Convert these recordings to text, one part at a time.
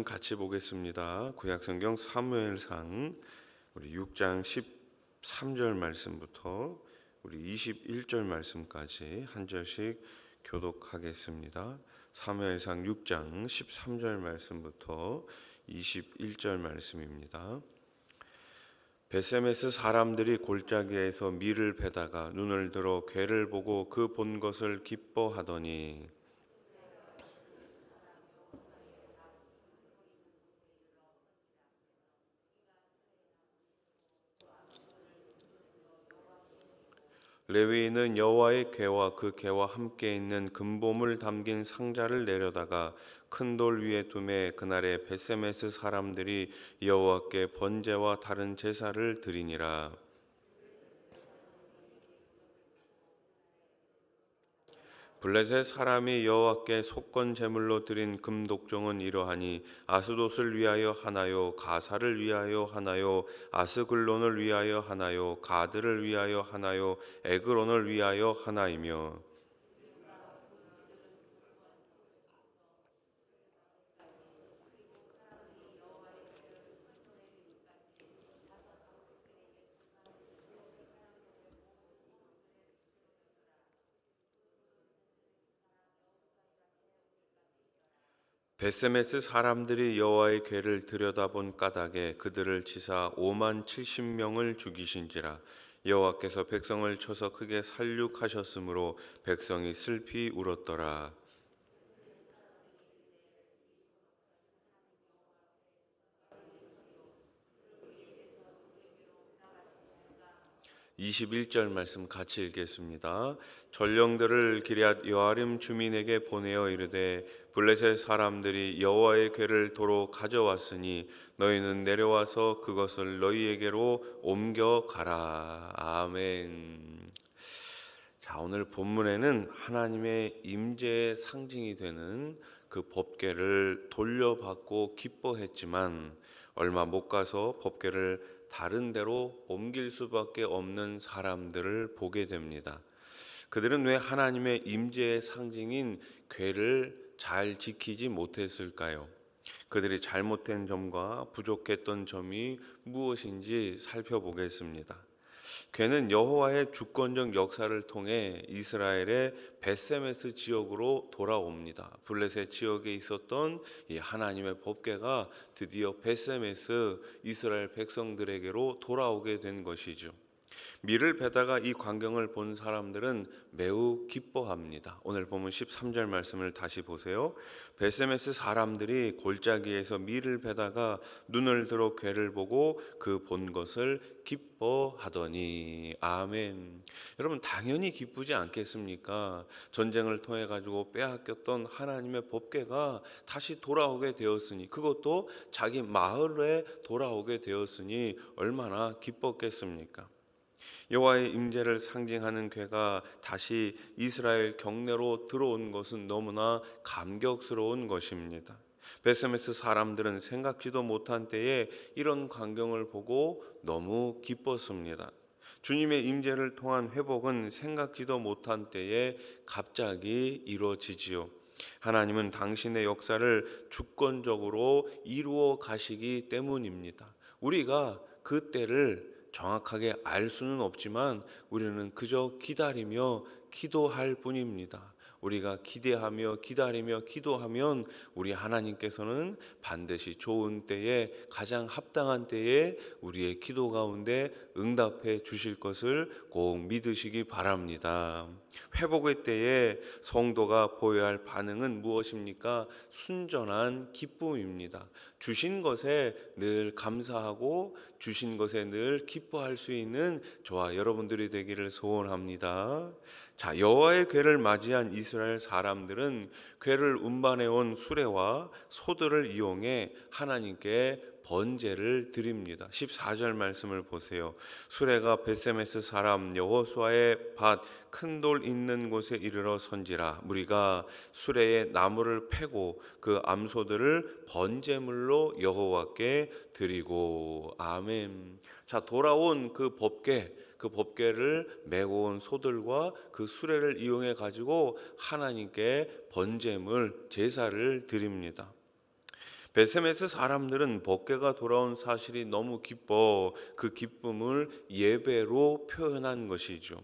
같이 보겠습니다. 구약성경 사무엘상 우리 6장 13절 말씀부터 우리 21절 말씀까지 한 절씩 교독하겠습니다. 사무엘상 6장 13절 말씀부터 21절 말씀입니다. 베세메스 사람들이 골짜기에서 밀을 베다가 눈을 들어 괴를 보고 그 본 것을 기뻐하더니 레위인은 여호와의 궤와 그 궤와 함께 있는 금보물 담긴 상자를 내려다가 큰 돌 위에 두매 그날에 베세메스 사람들이 여호와께 번제와 다른 제사를 드리니라. 블레셋 사람이 여호와께 속건 제물로 드린 금독종은 이러하니 아스돗을 위하여 하나요, 가사를 위하여 하나요, 아스글론을 위하여 하나요, 가드를 위하여 하나요, 에그론을 위하여 하나이며 베세메스 사람들이 여호와의 궤를 들여다본 까닭에 그들을 치사 5만 70명을 죽이신지라. 여호와께서 백성을 쳐서 크게 살육하셨으므로 백성이 슬피 울었더라. 21절 말씀 같이 읽겠습니다. 전령들을 기럇 여아림 주민에게 보내어 이르되 블레셋 사람들이 여호와의 궤를 도로 가져왔으니 너희는 내려와서 그것을 너희에게로 옮겨 가라. 아멘. 자, 오늘 본문에는 하나님의 임재의 상징이 되는 그 법궤를 돌려받고 기뻐했지만 얼마 못 가서 법궤를 다른 데로 옮길 수밖에 없는 사람들을 보게 됩니다. 그들은 왜 하나님의 임재의 상징인 궤를 잘 지키지 못했을까요? 그들이 잘못된 점과 부족했던 점이 무엇인지 살펴보겠습니다. 궤는 여호와의 주권적 역사를 통해 이스라엘의 베세메스 지역으로 돌아옵니다. 블레셋 지역에 있었던 이 하나님의 법궤가 드디어 베세메스 이스라엘 백성들에게로 돌아오게 된 것이죠. 밀을 베다가 이 광경을 본 사람들은 매우 기뻐합니다. 오늘 보면 13절 말씀을 다시 보세요. 베세메스 사람들이 골짜기에서 밀을 베다가 눈을 들어 궤를 보고 그 본 것을 기뻐하더니. 아멘. 여러분, 당연히 기쁘지 않겠습니까? 전쟁을 통해 가지고 빼앗겼던 하나님의 법궤가 다시 돌아오게 되었으니, 그것도 자기 마을에 돌아오게 되었으니 얼마나 기뻤겠습니까? 여호와의 임재를 상징하는 궤가 다시 이스라엘 경내로 들어온 것은 너무나 감격스러운 것입니다. 베세메스 사람들은 생각지도 못한 때에 이런 광경을 보고 너무 기뻤습니다. 주님의 임재를 통한 회복은 생각지도 못한 때에 갑자기 이루어지지요. 하나님은 당신의 역사를 주권적으로 이루어 가시기 때문입니다. 우리가 그 때를 정확하게 알 수는 없지만 우리는 그저 기다리며 기도할 뿐입니다. 우리가 기대하며 기다리며 기도하면 우리 하나님께서는 반드시 좋은 때에, 가장 합당한 때에 우리의 기도 가운데 응답해 주실 것을 꼭 믿으시기 바랍니다. 회복의 때에 성도가 보여야 할 반응은 무엇입니까? 순전한 기쁨입니다. 주신 것에 늘 감사하고 주신 것에 늘 기뻐할 수 있는 저와 여러분들이 되기를 소원합니다. 자, 여호와의 궤를 맞이한 이스라엘 사람들은 궤를 운반해 온 수레와 소들을 이용해 하나님께 번제를 드립니다. 14절 말씀을 보세요. 수레가 베세메스 사람 여호수아의 밭 큰 돌 있는 곳에 이르러 선지라. 무리가 수레에 나무를 패고 그 암소들을 번제물로 여호와께 드리고. 아멘. 자, 돌아온 그 법궤를 메고 온 소들과 그 수레를 이용해 가지고 하나님께 번제물 제사를 드립니다. 베세메스 사람들은 법궤가 돌아온 사실이 너무 기뻐 그 기쁨을 예배로 표현한 것이죠.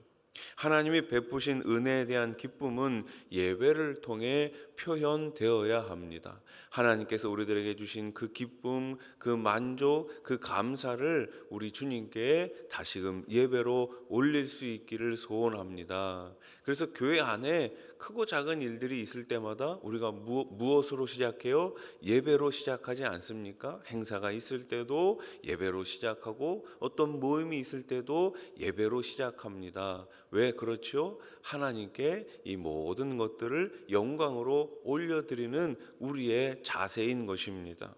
하나님이 베푸신 은혜에 대한 기쁨은 예배를 통해 표현되어야 합니다. 하나님께서 우리들에게 주신 그 기쁨, 그 만족, 그 감사를 우리 주님께 다시금 예배로 올릴 수 있기를 소원합니다. 그래서 교회 안에 크고 작은 일들이 있을 때마다 우리가 무엇으로 시작해요? 예배로 시작하지 않습니까? 행사가 있을 때도 예배로 시작하고 어떤 모임이 있을 때도 예배로 시작합니다. 왜 그렇죠? 하나님께 이 모든 것들을 영광으로 올려드리는 우리의 자세인 것입니다.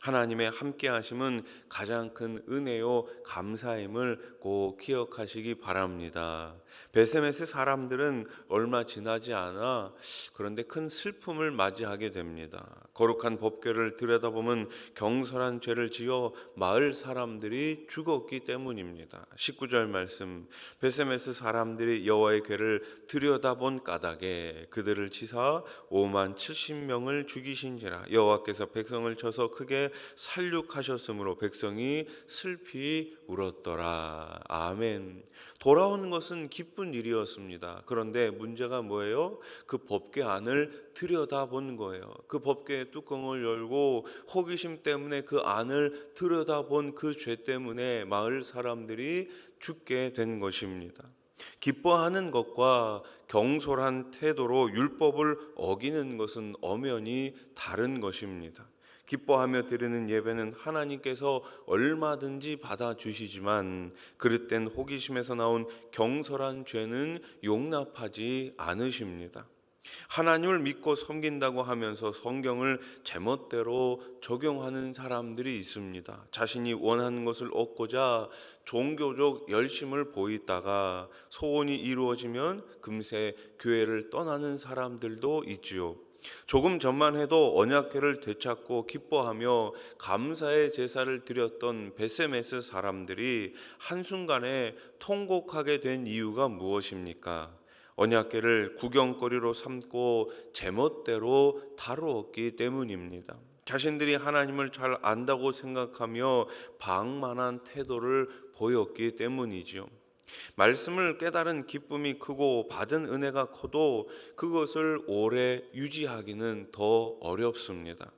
하나님의 함께 하심은 가장 큰 은혜요 감사임을 꼭 기억하시기 바랍니다. 베세메스 사람들은 얼마 지나지 않아 그런데 큰 슬픔을 맞이하게 됩니다. 거룩한 법궤를 들여다보면 경솔한 죄를 지어 마을 사람들이 죽었기 때문입니다. 19절 말씀, 베세메스 사람들이 여호와의 궤를 들여다본 까닭에 그들을 치사 5만 70명을 죽이신지라. 여호와께서 백성을 쳐서 크게 살육하셨으므로 백성이 슬피 울었더라. 아멘. 돌아오는 것은 기쁜 일이었습니다. 그런데 문제가 뭐예요? 그 법궤 안을 들여다본 거예요. 그 법궤의 뚜껑을 열고 호기심 때문에 그 안을 들여다본 그 죄 때문에 마을 사람들이 죽게 된 것입니다. 기뻐하는 것과 경솔한 태도로 율법을 어기는 것은 엄연히 다른 것입니다. 기뻐하며 드리는 예배는 하나님께서 얼마든지 받아주시지만 그릇된 호기심에서 나온 경솔한 죄는 용납하지 않으십니다. 하나님을 믿고 섬긴다고 하면서 성경을 제멋대로 적용하는 사람들이 있습니다. 자신이 원하는 것을 얻고자 종교적 열심을 보이다가 소원이 이루어지면 금세 교회를 떠나는 사람들도 있지요. 조금 전만 해도 언약궤를 되찾고 기뻐하며 감사의 제사를 드렸던 베세메스 사람들이 한순간에 통곡하게 된 이유가 무엇입니까? 언약궤를 구경거리로 삼고 제멋대로 다루었기 때문입니다. 자신들이 하나님을 잘 안다고 생각하며 방만한 태도를 보였기 때문이지요. 말씀을 깨달은 기쁨이 크고 받은 은혜가 커도 그것을 오래 유지하기는 더 어렵습니다.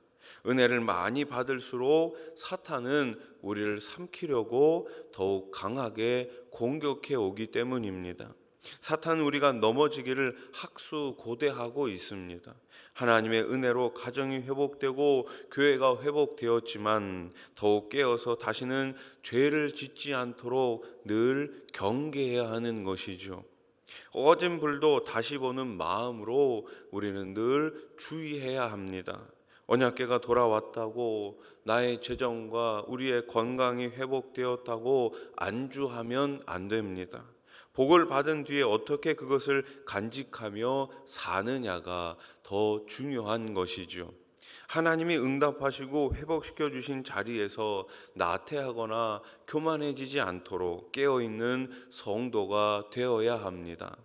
은혜를 많이 받을수록 사탄은 우리를 삼키려고 더욱 강하게 공격해 오기 때문입니다. 사탄은 우리가 넘어지기를 학수고대하고 있습니다. 하나님의 은혜로 가정이 회복되고 교회가 회복되었지만 더욱 깨어서 다시는 죄를 짓지 않도록 늘 경계해야 하는 것이죠. 꺼진 불도 다시 보는 마음으로 우리는 늘 주의해야 합니다. 언약궤가 돌아왔다고 나의 재정과 우리의 건강이 회복되었다고 안주하면 안 됩니다. 복을 받은 뒤에 어떻게 그것을 간직하며 사느냐가 더 중요한 것이죠. 하나님이 응답하시고 회복시켜 주신 자리에서 나태하거나 교만해지지 않도록 깨어있는 성도가 되어야 합니다.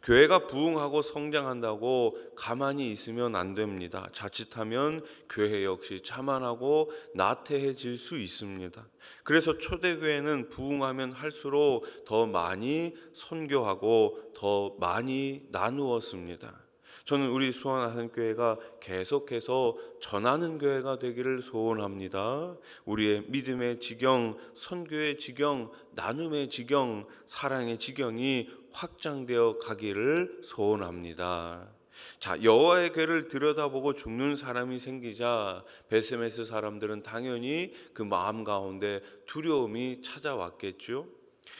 교회가 부흥하고 성장한다고 가만히 있으면 안 됩니다. 자칫하면 교회 역시 자만하고 나태해질 수 있습니다. 그래서 초대교회는 부흥하면 할수록 더 많이 선교하고 더 많이 나누었습니다. 저는 우리 수원하산교회가 계속해서 전하는 교회가 되기를 소원합니다. 우리의 믿음의 지경, 선교의 지경, 나눔의 지경, 사랑의 지경이 확장되어 가기를 소원합니다. 자, 여호와의 궤를 들여다보고 죽는 사람이 생기자 베세메스 사람들은 당연히 그 마음 가운데 두려움이 찾아왔겠죠.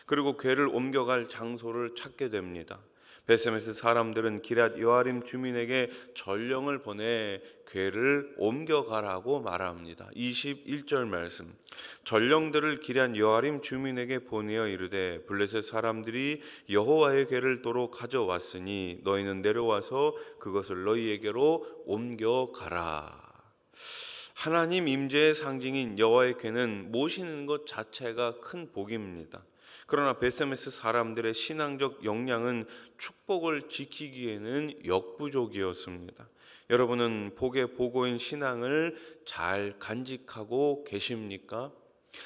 그리고 궤를 옮겨갈 장소를 찾게 됩니다. 베세메스 사람들은 기럇 여아림 주민에게 전령을 보내 궤를 옮겨가라고 말합니다. 21절 말씀, 전령들을 기럇 여아림 주민에게 보내어 이르되 블레셋 사람들이 여호와의 궤를 도로 가져왔으니 너희는 내려와서 그것을 너희에게로 옮겨가라. 하나님 임재의 상징인 여호와의 궤는 모시는 것 자체가 큰 복입니다. 그러나 베세메스 사람들의 신앙적 역량은 축복을 지키기에는 역부족이었습니다. 여러분은 복의 보고인 신앙을 잘 간직하고 계십니까?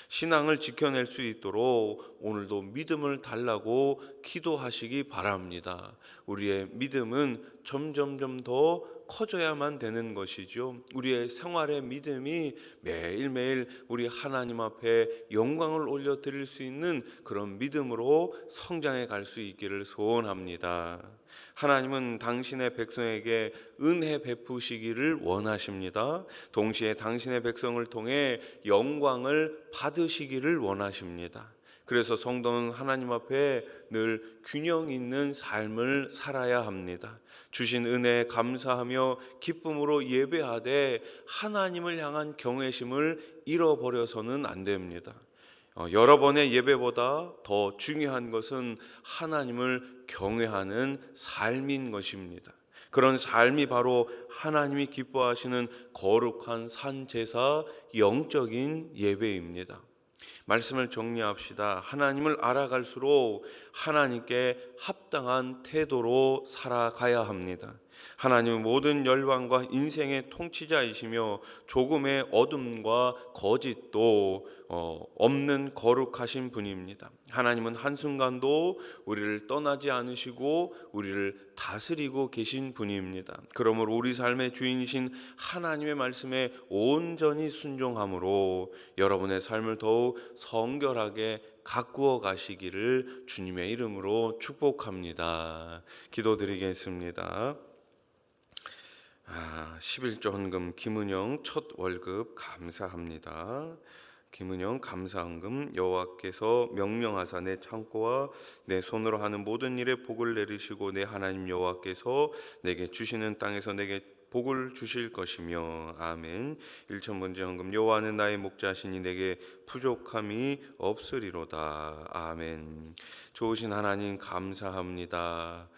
신앙을 지켜낼 수 있도록 오늘도 믿음을 달라고 기도하시기 바랍니다. 우리의 믿음은 점점점 더 커져야만 되는 것이죠. 우리의 생활의 믿음이 매일매일 우리 하나님 앞에 영광을 올려드릴 수 있는 그런 믿음으로 성장해 갈 수 있기를 소원합니다. 하나님은 당신의 백성에게 은혜 베푸시기를 원하십니다. 동시에 당신의 백성을 통해 영광을 받으시기를 원하십니다. 그래서 성도는 하나님 앞에 늘 균형 있는 삶을 살아야 합니다. 주신 은혜에 감사하며 기쁨으로 예배하되 하나님을 향한 경외심을 잃어버려서는 안 됩니다. 여러 번의 예배보다 더 중요한 것은 하나님을 경외하는 삶인 것입니다. 그런 삶이 바로 하나님이 기뻐하시는 거룩한 산제사 영적인 예배입니다. 말씀을 정리합시다. 하나님을 알아갈수록 하나님께 합당한 태도로 살아가야 합니다. 하나님은 모든 열방과 인생의 통치자이시며 조금의 어둠과 거짓도 없는 거룩하신 분입니다. 하나님은 한순간도 우리를 떠나지 않으시고 우리를 다스리고 계신 분입니다. 그러므로 우리 삶의 주인이신 하나님의 말씀에 온전히 순종함으로 여러분의 삶을 더욱 성결하게 가꾸어 가시기를 주님의 이름으로 축복합니다. 기도드리겠습니다. 11조 헌금 김은영 첫 월급 감사합니다. 김은영 감사헌금 여호와께서 명령하사 내 창고와 내 손으로 하는 모든 일에 복을 내리시고 내 하나님 여호와께서 내게 주시는 땅에서 내게 복을 주실 것이며 아멘. 1,000번째 헌금 여호와는 나의 목자시니 내게 부족함이 없으리로다. 아멘. 좋으신 하나님 감사합니다.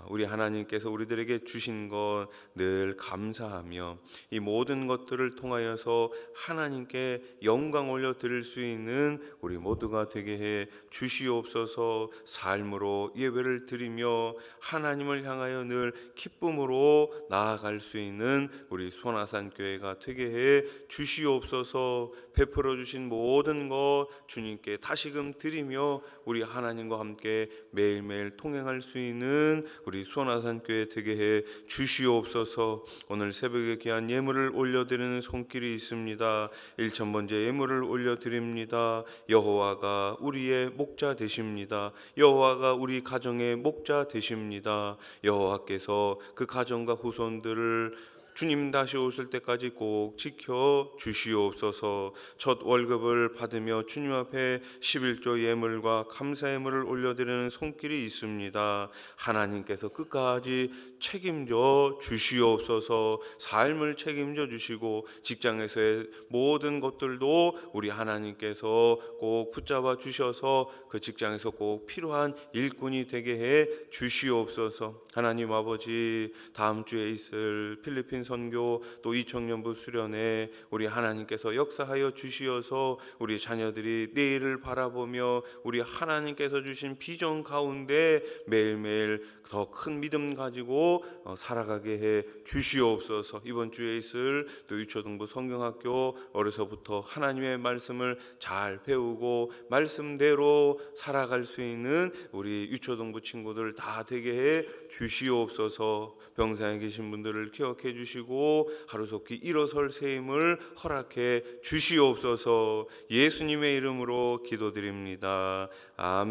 우리 하나님께서 우리들에게 주신 것 늘 감사하며 이 모든 것들을 통하여서 하나님께 영광 올려 드릴 수 있는 우리 모두가 되게 해 주시옵소서. 삶으로 예배를 드리며 하나님을 향하여 늘 기쁨으로 나아갈 수 있는 우리 소나산 교회가 되게 해 주시옵소서. 베풀어 주신 모든 것 주님께 다시금 드리며 우리 하나님과 함께 매일매일 통행할 수 있는 우리 소나산 교회 되게 해 주시옵소서. 오늘 새벽에 귀한 예물을 올려드리는 손길이 있습니다. 1,000번째 예물을 올려드립니다. 여호와가 우리의 목자 되십니다. 여호와가 우리 가정의 목자 되십니다. 여호와께서 그 가정과 후손들을 주님 다시 오실 때까지 꼭 지켜 주시옵소서. 첫 월급을 받으며 주님 앞에 11조 예물과 감사 예물을 올려드리는 손길이 있습니다. 하나님께서 끝까지 책임져 주시옵소서. 삶을 책임져 주시고 직장에서의 모든 것들도 우리 하나님께서 꼭 붙잡아 주셔서 그 직장에서 꼭 필요한 일꾼이 되게 해 주시옵소서. 하나님 아버지, 다음 주에 있을 필리핀 선교 또 이청년부 수련회 우리 하나님께서 역사하여 주시어서 우리 자녀들이 내일을 바라보며 우리 하나님께서 주신 비전 가운데 매일매일 더 큰 믿음 가지고 살아가게 해 주시옵소서. 이번 주에 있을 또 유초등부 성경학교 어려서부터 하나님의 말씀을 잘 배우고 말씀대로 살아갈 수 있는 우리 유초등부 친구들 다 되게 해 주시옵소서. 병상에 계신 분들을 기억해 주시고 하루속히 일어설 새 힘을 허락해 주시옵소서. 예수님의 이름으로 기도드립니다. 아멘.